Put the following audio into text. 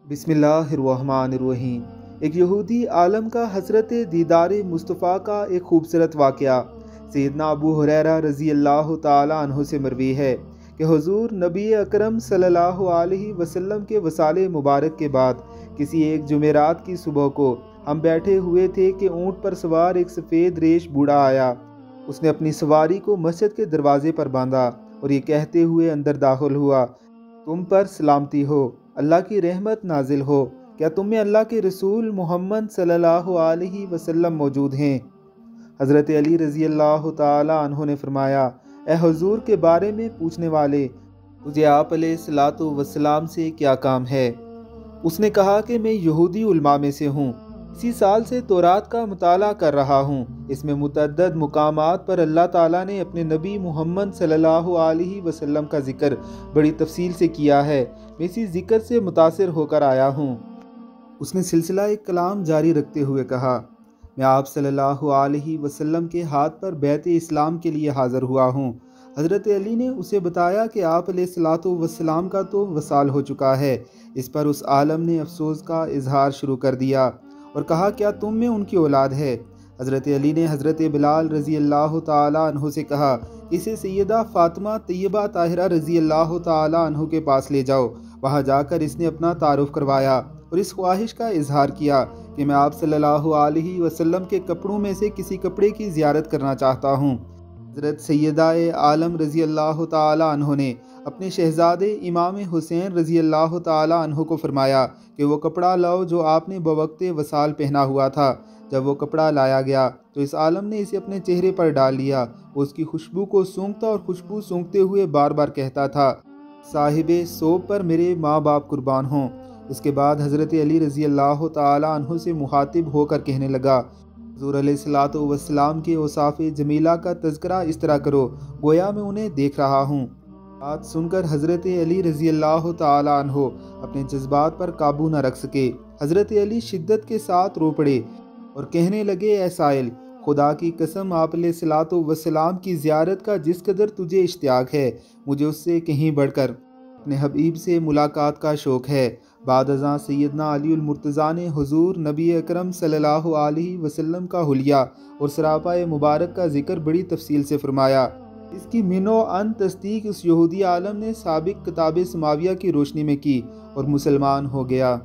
بسم اللہ الرحمن الرحیم۔ ایک یہودی عالم کا حضرت دیدار مصطفیٰ کا ایک خوبصورت واقعہ سیدنا ابو ہریرہ رضی اللہ تعالی عنہ سے مروی ہے کہ حضور نبی اکرم صلی اللہ علیہ وسلم کے وصال مبارک کے بعد کسی ایک جمعرات کی صبح کو ہم بیٹھے ہوئے تھے کہ اونٹ پر سوار ایک سفید ریش بوڑھا آیا۔ اس نے اپنی سواری کو مسجد کے دروازے پر باندھا اور یہ کہتے ہوئے اندر داخل ہوا، تم پر سلامتی ہو، اللہ کی رحمت نازل ہو، کیا تم میں اللہ کے رسول محمد صلی اللہ علیہ وسلم موجود ہیں؟ حضرت علی رضی اللہ تعالی عنہ نے فرمایا، اے حضور کے بارے میں پوچھنے والے، تجھے آپ علیہ الصلوۃ والسلام سے کیا کام ہے؟ اس نے کہا کہ میں یہودی علماء میں سے ہوں، اسی سال سے تورات کا مطالعہ کر رہا ہوں۔ اس میں متعدد مقامات پر اللہ تعالیٰ نے اپنے نبی محمد صلی اللہ علیہ وسلم کا ذکر بڑی تفصیل سے کیا ہے، میں اسی ذکر سے متاثر ہو کر آیا ہوں۔ اس نے سلسلہ کلام جاری رکھتے ہوئے کہا، میں آپ صلی اللہ علیہ وسلم کے ہاتھ پر بیعت اسلام کے لیے حاضر ہوا ہوں۔ حضرت علی نے اسے بتایا کہ آپ علیہ الصلوۃ والسلام کا تو وصال ہو چکا ہے۔ اس پر اس عالم نے افسوس کا اظہار شروع کر دیا اور کہا، کیا تم میں ان کی اولاد ہے؟ حضرت علی نے حضرت بلال رضی اللہ تعالیٰ عنہ سے کہا، اسے سیدہ فاطمہ طیبہ طاہرہ رضی اللہ تعالیٰ عنہ کے پاس لے جاؤ۔ وہاں جا کر اس نے اپنا تعارف کروایا اور اس خواہش کا اظہار کیا کہ میں آپ صلی اللہ علیہ وسلم کے کپڑوں میں سے کسی کپڑے کی زیارت کرنا چاہتا ہوں۔ حضرت سیدہ عالم رضی اللہ تعالیٰ عنہ نے اپنے شہزادے امام حسین رضی اللہ تعالیٰ عنہ کو فرمایا کہ وہ کپڑا لاؤ جو آپ نے بوقت وصال پہنا ہوا تھا۔ جب وہ کپڑا لایا گیا تو اس عالم نے اسے اپنے چہرے پر ڈال لیا۔ وہ اس کی خوشبو کو سونگھتا اور خوشبو سونگھتے ہوئے بار بار کہتا تھا، صاحب صوب پر میرے ماں باپ قربان ہوں۔ اس کے بعد حضرت علی رضی اللہ تعالیٰ عنہ سے مخاطب ہو کر کہنے لگا، حضور علیہ الصلوۃ والسلام کے اوصاف جمیلہ کا تذکرہ اس طرح کرو گویا میں انہیں دیکھ رہا ہوں۔ بات سن کر حضرت علی رضی اللہ تعالیٰ عنہ اپنے جذبات پر قابو نہ رکھ سکے۔ حضرت علی شدت کے ساتھ رو پڑے اور کہنے لگے، اے سائل، خدا کی قسم، آپ علیہ الصلوۃ والسلام کی زیارت کا جس قدر تجھے اشتیاق ہے، مجھے اس سے کہیں بڑھ کر اپنے حبیب سے ملاقات کا شوق ہے۔ بعد ازاں سیدنا علی المرتضیٰ نے حضور نبی اکرم صلی اللہ علیہ وسلم کا حلیہ اور سراپا مبارک کا ذکر بڑی تفصیل سے فرمایا۔ اس کی من و عن تصدیق اس یہودی عالم نے سابق کتاب سماویہ کی روشنی میں کی اور مسلمان ہو گیا۔